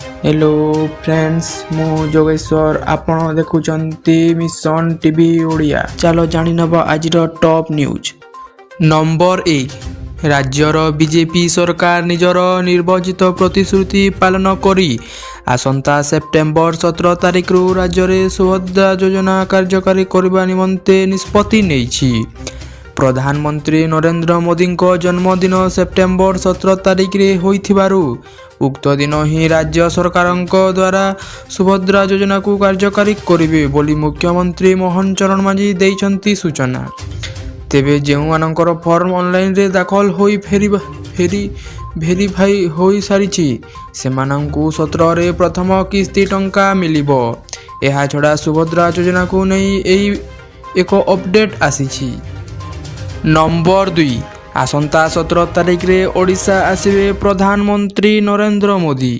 Hello friends मु जोगेश्वर आपण देखुचंती mission TV Odia. चलो जानि नबा आज टॉप न्यूज। नंबर 1 राज्यर बीजेपी सरकार निजर निर्वाचित प्रतिश्रुति पालन करी आसंता सेप्टेम्बर 17 तारिख रु राज्य में सुभद्रा योजना कार्यकारी करने निमंते निष्पत्ति नेछि। प्रधानमंत्री नरेंद्र मोदी जन्मदिन सेप्टेम्बर 17 तारिख रे होइथिबारु उक्त दिन ही राज्य सरकार द्वारा सुभद्रा योजना को कार्यकारी करिवे बोली मुख्यमंत्री मोहन चरण मांझी देइछंती सूचना। तेबे जेउमानकर फॉर्म ऑनलाइन रे दाखल होई भेरीफाई होई सारिछि सेमानंकु 17 रे प्रथम किस्ती टंका मिलिबो। एहा छडा सुभद्रा योजना को नहीं एई एक अपडेट आसीछि। नंबर 2 आसंता 17 तारिख रे ओडिशा आसिबे प्रधानमंत्री नरेंद्र मोदी।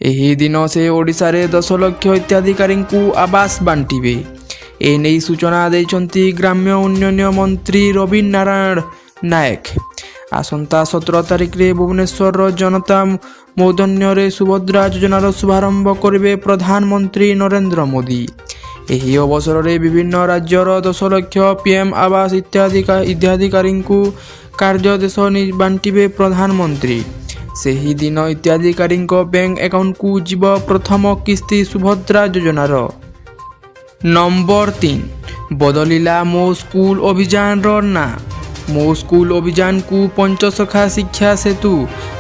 एही दिन से ओडिशा रे 10 लाख हिताधिकारी को आवास बांटिबे। ए नै सूचना दैछंती ग्राम्य उन्नयन मंत्री रवि नारायण नायक। आसंता 17 तारिख रे भुवनेश्वर जनता मौधन्य रे सुभद्रा योजनार शुभारंभ करिवे प्रधानमंत्री नरेंद्र मोदी। एही अवसर रे विभिन्न राज्यर 10 लाख पीएम आवास हिताधिकारी को कार्यदेश बांटिबे प्रधानमंत्री। सेही दिन हिताधिकारी बैंक अकाउंट को जीव प्रथम किस्ती सुभद्रा योजनार। नंबर 3 बदलिला मो स्कूल अभियान ना। मो स्कूल अभियान को पंचसखा शिक्षा सेतु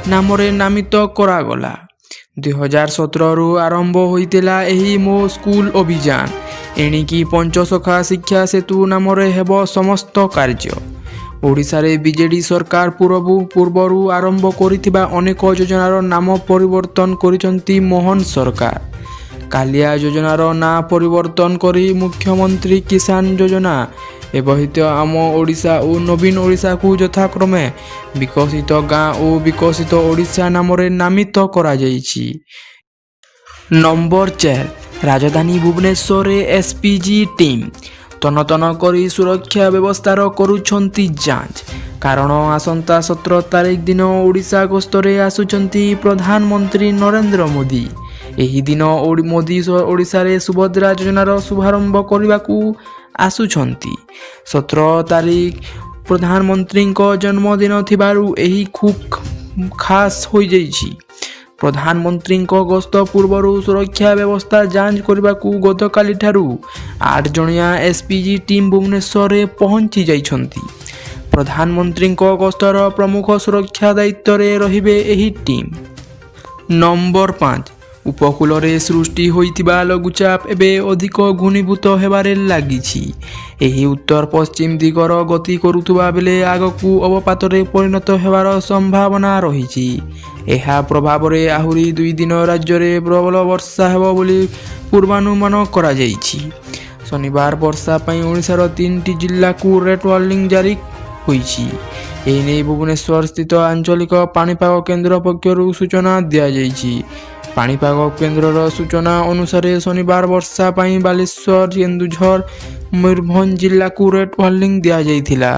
नाम रे नामित करागला। 2017 रु आरंभ होइतिला एही मो स्कूल अभियान। एणिकी पंचसखा शिक्षा सेतु नाम रे हेबो समस्त कार्य। ओडिशा रे बीजेडी सरकार पूर्वरु आरंभ करिथिबा अनेक योजनार नाम परिवर्तन करिसंती मोहन सरकार। कालिया योजनार ना परिवर्तन करी मुख्यमंत्री किसान योजना एवहित आम ओडिशा और नवीन ओडिशा को यथाक्रमे विकसित गाँ और विकसित ओडिशा नाम रे नामित करा जाइछि। नंबर 4 राजधानी भुवनेश्वर एसपीजी टीम तन करी सुरक्षा व्यवस्थार करुछंती जांच। कारण आसंता 17 तारिख दिन ओडिशा गस्तरे आसुछंती प्रधानमंत्री नरेंद्र मोदी। एही दिन मोदी ओडिशा रे सुभद्रा योजनार शुभारंभ करबाकू आसुछंती। 17 तारिख प्रधानमंत्री जन्मदिन थिबारु एही खूब खास हो जाइछि। प्रधानमंत्री गस्त पूर्व सुरक्षा व्यवस्था जांच करने गतकाली 8 जणिया एसपीजी टीम भुवनेश्वर रे पहुंची जाइछंती। प्रधानमंत्री गस्तर प्रमुख सुरक्षा दायित्व रे रहिबे एही टीम। नंबर 5 उपकूल रे सृष्टि होइतिबा लघुचाप एबे अधिक घनीभूत हेबारे लागिछि। एही उत्तर पश्चिम दिगर गति करुथुबा बेले आगकू अवपात रे परिणत हेबार संभावना रहिछि। एहा प्रभाव रे आहुरी 2 दिन राज्य रे प्रबल वर्षा हेबो बोली पूर्वानुमान करा जाइछि। शनिवार वर्षा पई ओडिशार 3टी जिल्ला को रेड वार्निंग जारी होइछि। एने भुवनेश्वर स्थित आंचलिक पाणीपाग केन्द्र पक्षरु सूचना दिया जाइछि। पाणीपाग केन्द्रर सूचना अनुसार शनिवार वर्षा पई बालेश्वर केन्दुझर मयूरभंज जिल्ला को रेड वार्निंग दिया जाइथिला।